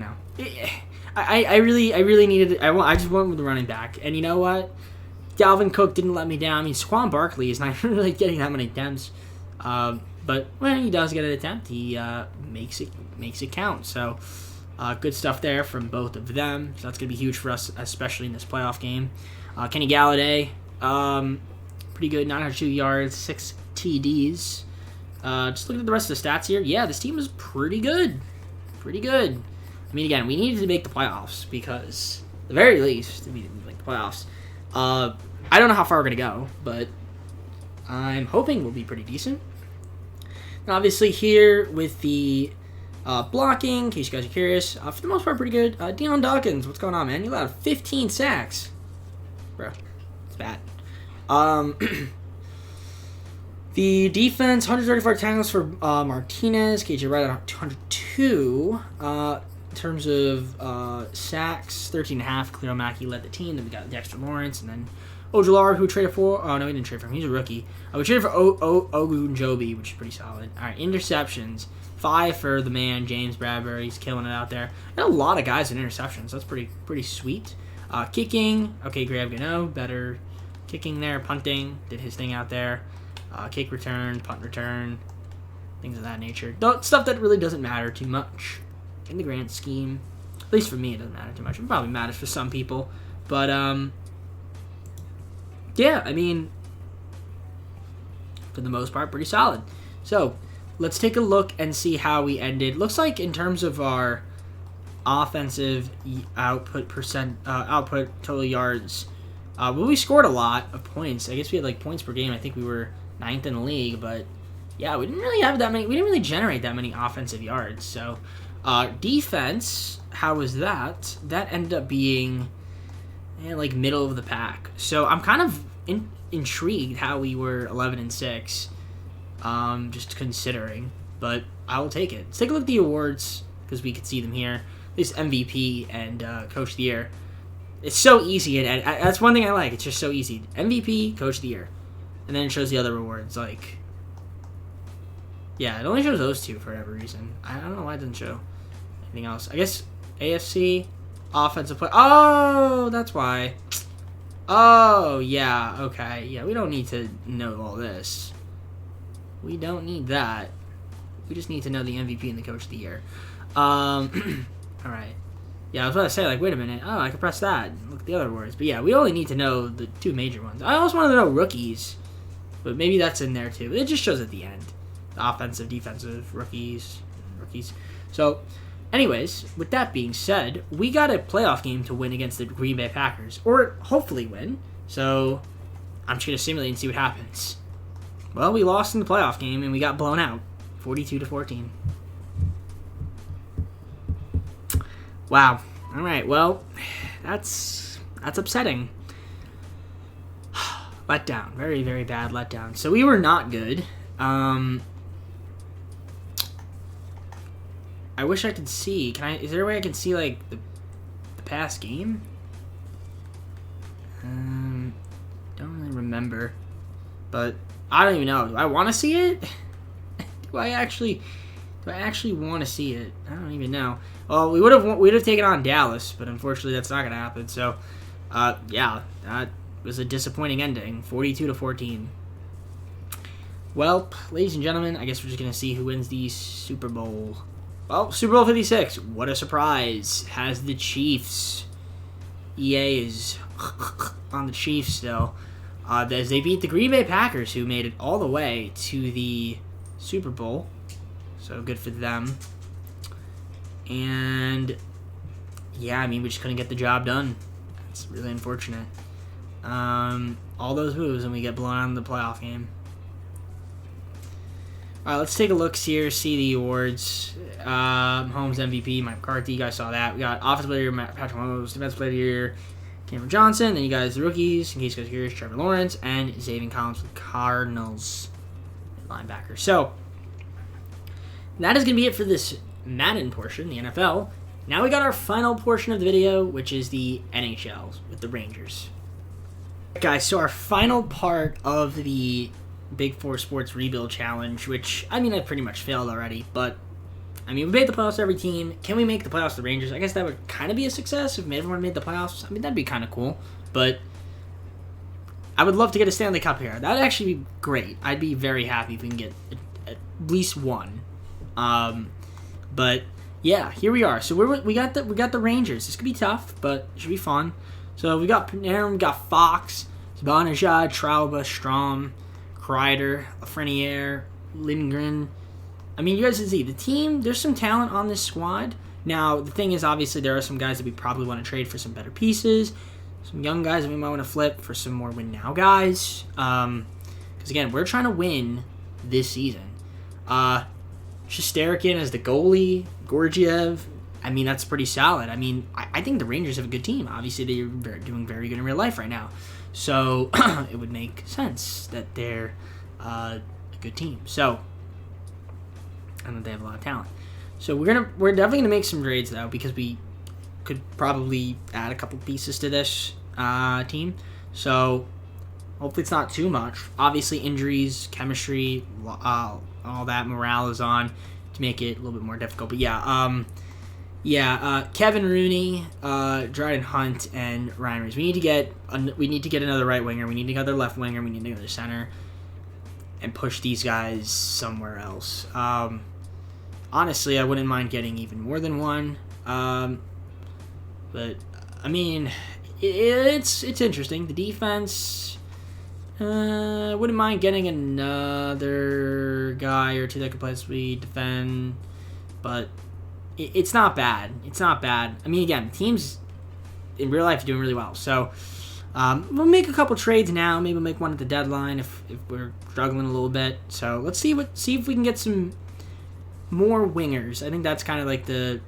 Speaker 1: know. I really needed. I just went with the running back, and you know what? Dalvin Cook didn't let me down. I mean, Saquon Barkley is not really getting that many attempts, but when he does get an attempt, he makes it count. So good stuff there from both of them. So that's gonna be huge for us, especially in this playoff game. Kenny Galladay, pretty good, 902 yards, 6 TDs. Just looking at the rest of the stats here, yeah, this team is pretty good. Pretty good. I mean, again, we needed to make the playoffs because, at the very least, we needed to make the playoffs. I don't know how far we're going to go, but I'm hoping we'll be pretty decent. And obviously here with the blocking, in case you guys are curious, for the most part, pretty good. Deion Dawkins, what's going on, man? You allowed 15 sacks. Bro, it's bad. The defense, 134 tackles for Martinez. KJ Wright at 202. In terms of sacks, 13.5. Khalil Mack led the team. Then we got Dexter Lawrence, and then Ojulari, who traded for. Oh no, we didn't trade for him. He's a rookie. We traded for Ogunjobi, which is pretty solid. All right, interceptions, 5 for the man James Bradbury. He's killing it out there. And a lot of guys in interceptions. That's pretty sweet. Kicking, okay, Graham Gano, better kicking there. Punting, did his thing out there. Kick return, punt return. things of that nature. Stuff that really doesn't matter too much in the grand scheme. At least for me, it doesn't matter too much. It probably matters for some people. But, yeah, I mean, for the most part, pretty solid. So, let's take a look and see how we ended. Looks like in terms of our offensive output total yards, we scored a lot of points. I guess we had like points per game. I think we were 9th in the league, but yeah, we didn't really have that many. We didn't really generate that many offensive yards. So, defense, how was that? That ended up being like middle of the pack. So I'm kind of intrigued how we were 11-6. Just considering, but I will take it. Let's take a look at the awards because we could see them here. This MVP and Coach of the Year. It's so easy, and that's one thing I like. It's just so easy. MVP, Coach of the Year, and then it shows the other awards. Like, yeah, it only shows those two for whatever reason. I don't know why it doesn't show anything else. I guess AFC offensive play. Oh, that's why. Oh, yeah. Okay, yeah. We don't need to know all this. We don't need that. We just need to know the MVP and the Coach of the Year. All right. Yeah, I was about to say, like, wait a minute. Oh, I can press that and look at the other words. But yeah, we only need to know the two major ones. I also wanted to know rookies, but maybe that's in there too. It just shows at the end. The offensive, defensive, rookies. So, anyways, with that being said, we got a playoff game to win against the Green Bay Packers. Or hopefully win. So, I'm just going to simulate and see what happens. Well, we lost in the playoff game, and we got blown out, 42-14. Wow. All right. Well, that's upsetting. Letdown. Very, very bad letdown. So we were not good. I wish I could see. Is there a way I can see like the past game? Don't really remember, but I don't even know. Do I want to see it? Do I actually want to see it? I don't even know. Well, we'd have taken on Dallas, but unfortunately that's not going to happen. So, yeah, that was a disappointing ending, 42-14. Well, ladies and gentlemen, I guess we're just going to see who wins the Super Bowl. Well, Super Bowl 56, what a surprise, has the Chiefs. EA is on the Chiefs still. As they beat the Green Bay Packers, who made it all the way to the Super Bowl. So good for them. And yeah, I mean, we just couldn't get the job done. It's really unfortunate. All those moves and we get blown out in the playoff game. All right, let's take a look here, see the awards. Mahomes MVP, Mike McCarthy, you guys saw that. We got Offensive Player of the Year, Patrick Mahomes, Defensive Player of the Year, Cameron Johnson. Then you guys, the rookies, in case you guys are curious, Trevor Lawrence, and Zaven Collins with Cardinals linebacker. So, that is going to be it for this Madden portion, the NFL. Now we got our final portion of the video, which is the NHL with the Rangers. Guys, so our final part of the Big Four Sports Rebuild Challenge, which, I mean, I pretty much failed already, but, I mean, we made the playoffs to every team. Can we make the playoffs to the Rangers? I guess that would kind of be a success if everyone made the playoffs. I mean, that'd be kind of cool, but I would love to get a Stanley Cup here. That'd actually be great. I'd be very happy if we can get at least one. But yeah, here we are. So we got the Rangers. This could be tough, but it should be fun. So we got Panarin, we got Fox, Zibanejad, Trouba, Strom, Kreider, Lafreniere, Lindgren. I mean, you guys can see the team. There's some talent on this squad. Now the thing is, obviously, there are some guys that we probably want to trade for some better pieces. Some young guys that we might want to flip for some more win now guys. Because again, we're trying to win this season. Shesterkin as the goalie, Gorgiev. I mean, that's pretty solid. I mean, I think the Rangers have a good team. Obviously, they're doing very good in real life right now. So, it would make sense that they're a good team. So, and that they have a lot of talent. So, we're definitely going to make some trades, though, because we could probably add a couple pieces to this team. So, hopefully it's not too much. Obviously, injuries, chemistry, all that morale is on to make it a little bit more difficult. But yeah, Kevin Rooney, Dryden Hunt, and Ryan Reeves. We need to get another right winger. We need another left winger. We need another center. and push these guys somewhere else. Honestly, I wouldn't mind getting even more than one. But I mean, it's interesting. The defense, wouldn't mind getting another guy or two that could possibly defend, but it's not bad. It's not bad. I mean, again, teams in real life are doing really well. So we'll make a couple trades now. Maybe we'll make one at the deadline if we're struggling a little bit. So let's see if we can get some more wingers. I think that's kind of like the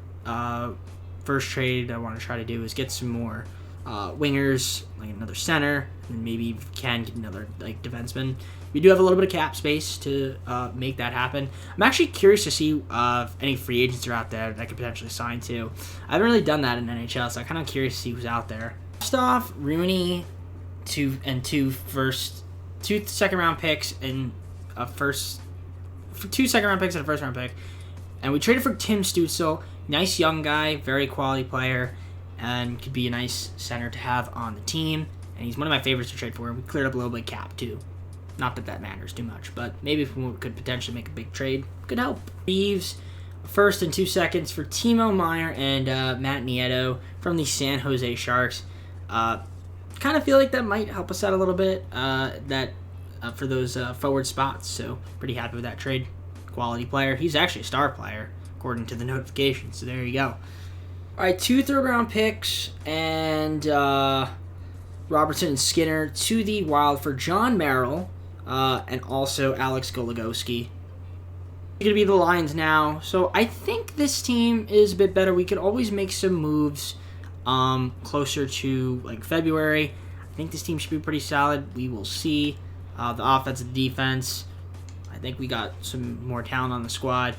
Speaker 1: first trade I want to try to do is get some more wingers, like another center, and maybe if we can get another like defenseman. We do have a little bit of cap space to make that happen. I'm actually curious to see if any free agents are out there that I could potentially sign to. I haven't really done that in NHL, so I'm kind of curious to see who's out there. First off, Rooney, two second round picks and two second round picks and a first round pick. And we traded for Tim Stützle, nice young guy, very quality player, and could be a nice center to have on the team. And he's one of my favorites to trade for. We cleared up a little bit of cap too. Not that matters too much, but maybe if we could potentially make a big trade, could help. Reeves, first and 2 seconds for Timo Meier and Matt Nieto from the San Jose Sharks. Kind of feel like that might help us out a little bit for those forward spots. So pretty happy with that trade. Quality player. He's actually a star player, according to the notification. So there you go. All right, 2 third-round picks and Robertson and Skinner to the Wild for John Merrill and also Alex Goligoski. Going to be the Lions now. So I think this team is a bit better. We could always make some moves closer to like February. I think this team should be pretty solid. We will see. The offense and defense. I think we got some more talent on the squad.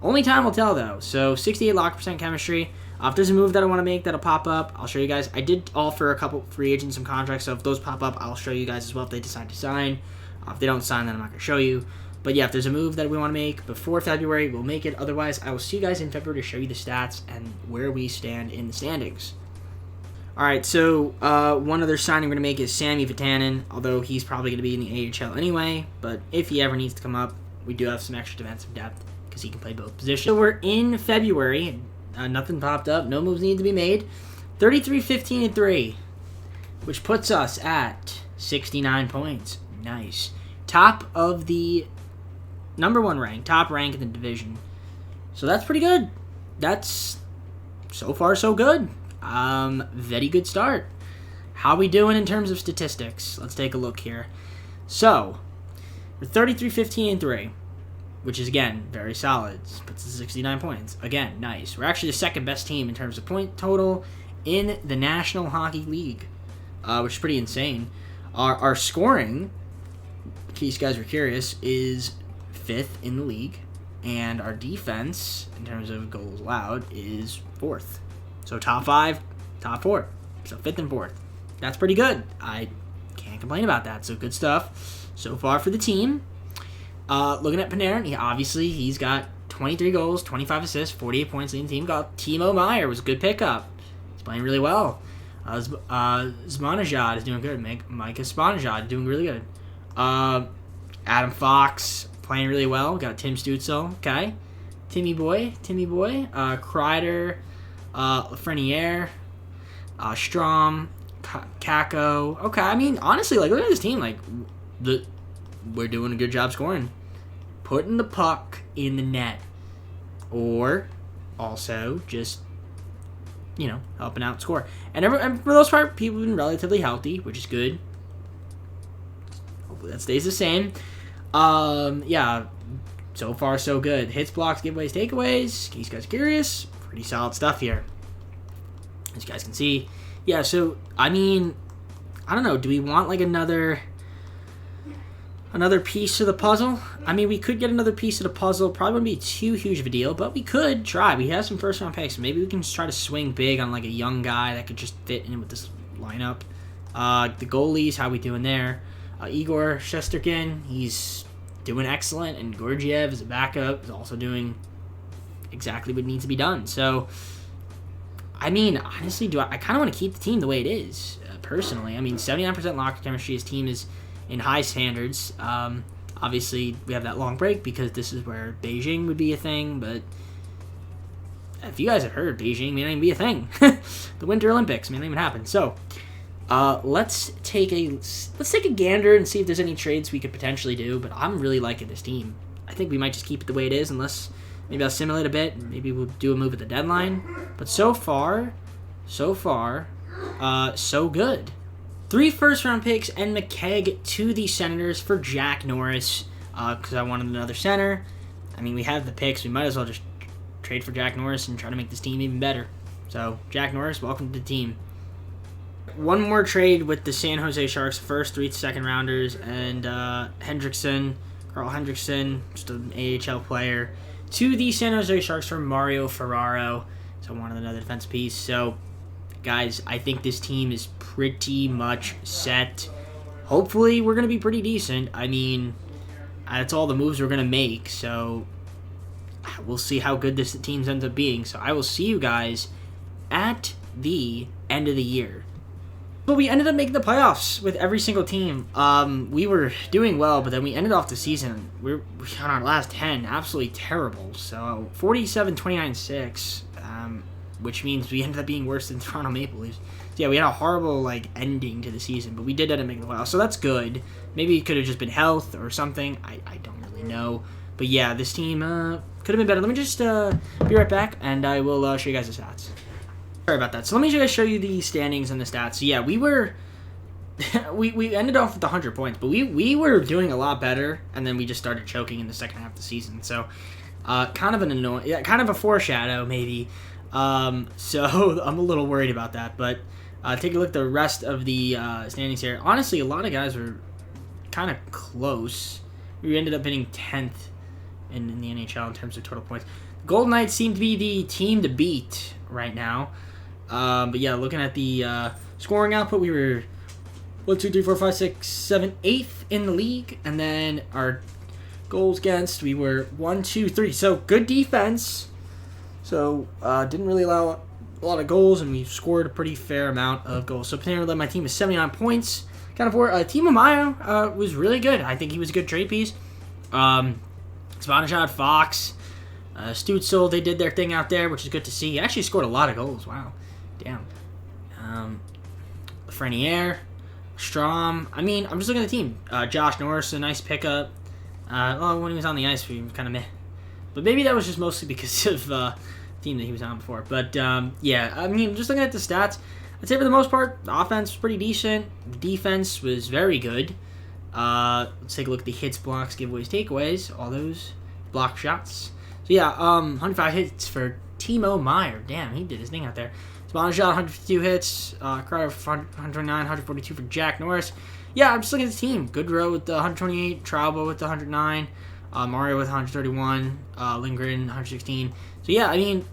Speaker 1: Only time will tell, though. So 68 lock percent chemistry. If there's a move that I want to make that'll pop up, I'll show you guys. I did offer a couple free agents some contracts, so if those pop up, I'll show you guys as well if they decide to sign. If they don't sign, then I'm not going to show you. But yeah, if there's a move that we want to make before February, we'll make it. Otherwise, I will see you guys in February to show you the stats and where we stand in the standings. All right, so one other signing we're going to make is Sami Vatanen, although he's probably going to be in the AHL anyway. But if he ever needs to come up, we do have some extra defensive depth because he can play both positions. So we're in February. Nothing popped up. No moves need to be made. 33, 15, and 3, which puts us at 69 points. Nice. Top of the number 1 rank, top rank in the division. So that's pretty good. That's so far so good. Very good start. How we doing in terms of statistics? Let's take a look here. So, we're 33, 15, and 3, which is, again, very solid. Puts us 69 points. Again, nice. We're actually the second best team in terms of point total in the National Hockey League, which is pretty insane. Our scoring, in case you guys were curious, is 5th in the league, and our defense, in terms of goals allowed, is 4th. So top 5, top 4. So 5th and 4th. That's pretty good. I can't complain about that. So good stuff so far for the team. Looking at Panarin, he's got 23 goals, 25 assists, 48 points leading the team. Got Timo Meier was a good pickup. He's playing really well. Zibanejad is doing good. Micah Zibanejad is doing really good. Adam Fox playing really well. Got Tim Stützle. Okay. Timmy boy. Kreider. Lafreniere, Strom, Kako. Okay, I mean, honestly, like, look at this team. Like, we're doing a good job scoring. Putting the puck in the net. Or also just, helping out score. And for the most part, people have been relatively healthy, which is good. Hopefully that stays the same. Yeah, so far so good. Hits, blocks, giveaways, takeaways. In case you guys are curious. Pretty solid stuff here, as you guys can see. Yeah, so, I mean, I don't know. Do we want, like, another piece to the puzzle? I mean, we could get another piece of the puzzle. Probably wouldn't be too huge of a deal, but we could try. We have some first-round picks. Maybe we can just try to swing big on, like, a young guy that could just fit in with this lineup. The goalies, how we doing there? Igor Shesterkin, he's doing excellent, and Georgiev is a backup, is also doing exactly what needs to be done. So, I mean, honestly, I kind of want to keep the team the way it is, personally. I mean, 79% locked chemistry. His team is in high standards. Obviously, we have that long break because this is where Beijing would be a thing, but if you guys have heard, Beijing may not even be a thing. The Winter Olympics may not even happen. So, let's take a gander and see if there's any trades we could potentially do, but I'm really liking this team. I think we might just keep it the way it is, unless maybe I'll simulate a bit. Maybe we'll do a move at the deadline. But so far, so good. 3 first-round picks and McKegg to the Senators for Jack Norris, because I wanted another center. I mean, we have the picks. We might as well just trade for Jack Norris and try to make this team even better. So, Jack Norris, welcome to the team. One more trade with the San Jose Sharks, first 3 second-rounders, and Carl Hendrickson, just an AHL player, to the San Jose Sharks for Mario Ferraro. So, I wanted another defense piece. So, guys, I think this team is pretty much set. Hopefully, we're going to be pretty decent. I mean, that's all the moves we're going to make. So, we'll see how good this team ends up being. So, I will see you guys at the end of the year. But we ended up making the playoffs with every single team. We were doing well, but then we ended off the season. We got our last 10. Absolutely terrible. So, 47-29-6. Which means we ended up being worse than Toronto Maple Leafs. So yeah, we had a horrible ending to the season, but we did end up making the playoffs, so that's good. Maybe it could have just been health or something. I don't really know. But yeah, this team could have been better. Let me just be right back, and I will show you guys the stats. Sorry about that. So let me just show you the standings and the stats. So yeah, we were we ended off with 100 points, but we were doing a lot better, and then we just started choking in the second half of the season. So kind of an annoying, kind of a foreshadow maybe. So I'm a little worried about that, but take a look at the rest of the standings here. Honestly, a lot of guys were kind of close. We ended up hitting 10th in the NHL in terms of total points. Golden Knights seem to be the team to beat right now. But yeah, looking at the scoring output, we were 1, 2, 3, 4, 5, 6, 7, 8th in the league, and then our goals against, we were 1, 2, 3. So good defense. So, didn't really allow a lot of goals, and we scored a pretty fair amount of goals. So, Panarin led my team with 79 points. Kind of for Timo Meier was really good. I think he was a good trade piece. Svanashad, Fox, Stutzel, they did their thing out there, which is good to see. He actually scored a lot of goals. Wow. Damn. Lafreniere, Strom. I mean, I'm just looking at the team. Josh Norris, a nice pickup. When he was on the ice, we were kind of meh. But maybe that was just mostly because of the team that he was on before. But, yeah, I mean, just looking at the stats, I'd say for the most part, the offense was pretty decent. The defense was very good. Let's take a look at the hits, blocks, giveaways, takeaways, all those block shots. So, yeah, 105 hits for Timo Meier. Damn, he did his thing out there. Spanishot, 152 hits. Crowder, 129, 142 for Jack Norris. Yeah, I'm just looking at the team. Goodrow with the 128, Traubo with the 109. Mario with 131, Lindgren 116. So yeah, I mean,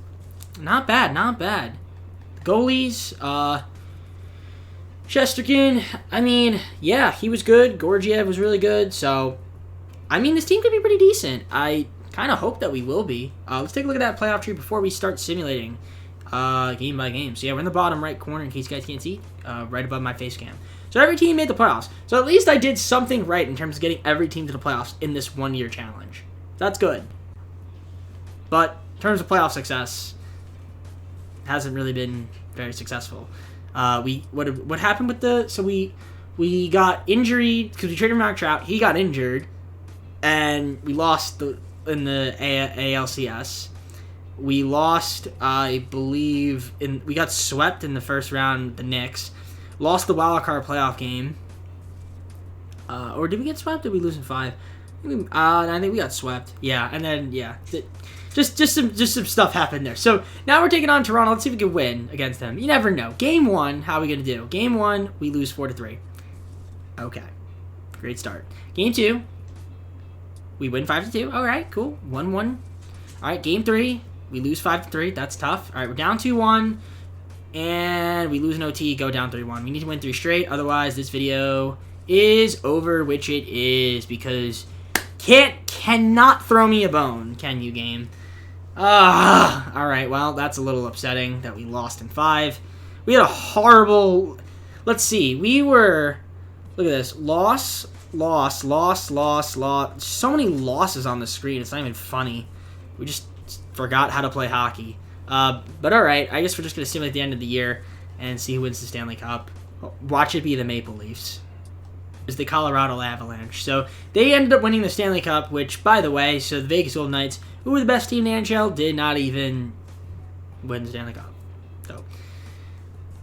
Speaker 1: not bad, not bad. The goalies, Shesterkin, I mean, yeah, he was good. Georgiev was really good. So, I mean, this team could be pretty decent. I kind of hope that we will be. Let's take a look at that playoff tree before we start simulating game by game. So yeah, we're in the bottom right corner in case you guys can't see, right above my face cam. So every team made the playoffs. So at least I did something right in terms of getting every team to the playoffs in this one-year challenge. That's good. But in terms of playoff success, it hasn't really been very successful. What happened with the... So we got injured because we traded Mark Trout. He got injured, and we lost in the ALCS. We lost, I believe... we got swept in the first round, the Knicks. Lost the wild card playoff game. Or did we get swept? Did we lose in 5? I think we got swept. Yeah, and then yeah, just some stuff happened there. So now we're taking on Toronto. Let's see if we can win against them. You never know. Game 1, how are we gonna do? Game 1, we lose 4-3. Okay, great start. Game 2, we win 5-2. All right, cool. 1-1. All right, game 3, we lose 5-3. That's tough. All right, we're down 2-1. And we lose an OT, go down 3-1. We need to win 3 straight, otherwise this video is over, which it is, because cannot throw me a bone, can you, game? Alright, well, that's a little upsetting that we lost in 5. We had a horrible... Let's see, we were... Look at this. Loss Loss. So many losses on the screen. It's not even funny. We just forgot how to play hockey. But all right. I guess we're just going to simulate the end of the year and see who wins the Stanley Cup. Watch it be the Maple Leafs. It's the Colorado Avalanche. So they ended up winning the Stanley Cup, which, by the way, so the Vegas Golden Knights, who were the best team in the NHL, did not even win the Stanley Cup. So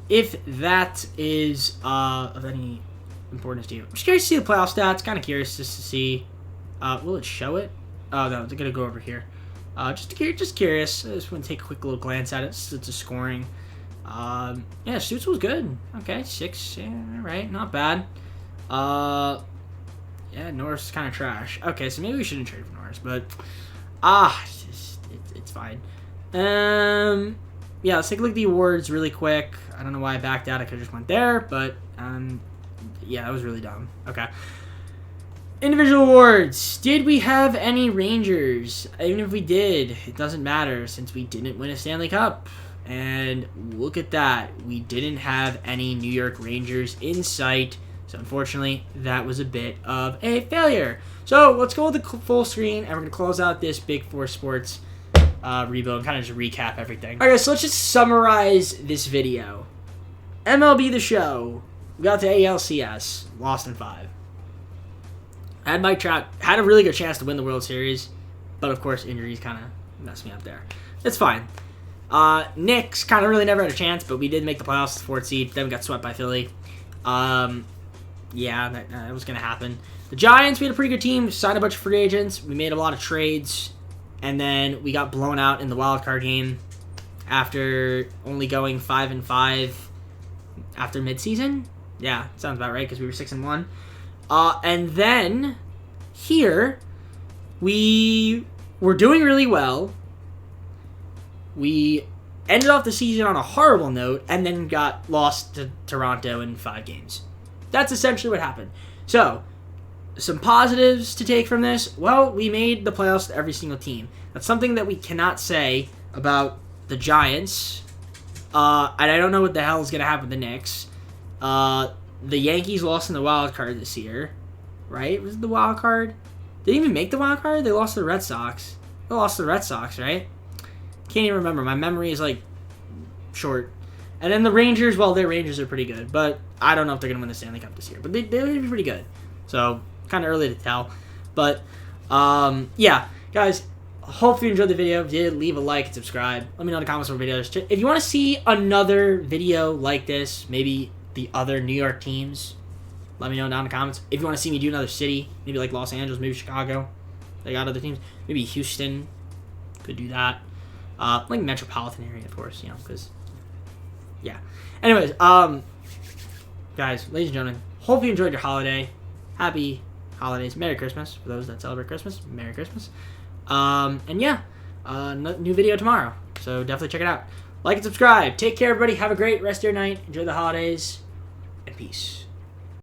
Speaker 1: if that is of any importance to you. I'm just curious to see the playoff stats. Kind of curious just to see. Will it show it? Oh, no. It's going to go over here. Just curious. I just want to take a quick little glance at it. It's a scoring. Yeah, Suits was good. Okay, 6. Yeah, all right. Not bad. Yeah, Norris is kind of trash. Okay, so maybe we shouldn't trade for Norris, but it's fine. Yeah, let's take a look at the awards really quick. I don't know why I backed out. I could have just went there, but yeah, that was really dumb. Okay. Individual awards. Did we have any Rangers? Even if we did, it doesn't matter since we didn't win a Stanley Cup. And look at that. We didn't have any New York Rangers in sight. So unfortunately, that was a bit of a failure. So let's go with the full screen, and we're going to close out this Big Four Sports rebuild and kind of just recap everything. All right, so let's just summarize this video. MLB The Show. We got to ALCS. Lost in 5. Had Mike Trout. Had a really good chance to win the World Series. But, of course, injuries kind of messed me up there. It's fine. Knicks kind of really never had a chance, but we did make the playoffs, the 4th seed. Then we got swept by Philly. Yeah, that was going to happen. The Giants, we had a pretty good team. Signed a bunch of free agents. We made a lot of trades. And then we got blown out in the wild card game after only going 5-5 after midseason. Yeah, sounds about right because we were 6-1. And then here we were doing really well. We ended off the season on a horrible note and then got lost to Toronto in 5 games. That's essentially what happened. So, some positives to take from this. Well, we made the playoffs to every single team. That's something that we cannot say about the Giants. And I don't know what the hell is going to happen with the Knicks. The Yankees lost in the wild card this year. Right? Was it the wild card? Did they even make the wild card? They lost to the Red Sox. They lost to the Red Sox, right? Can't even remember. My memory is, short. And then the Rangers, well, their Rangers are pretty good. But I don't know if they're going to win the Stanley Cup this year. But they're going to be pretty good. So, kind of early to tell. But, yeah. Guys, hope you enjoyed the video. If you did, leave a like and subscribe. Let me know in the comments for videos. If you want to see another video like this, maybe the other New York teams, let me know down in the comments. If you want to see me do another city, maybe like Los Angeles, maybe Chicago. They got other teams. Maybe Houston. Could do that. Like metropolitan area, of course, because, yeah. Anyways, guys, ladies and gentlemen, hope you enjoyed your holiday. Happy holidays. Merry Christmas. For those that celebrate Christmas, Merry Christmas. And yeah, new video tomorrow. So definitely check it out. Like and subscribe. Take care, everybody. Have a great rest of your night. Enjoy the holidays. And peace.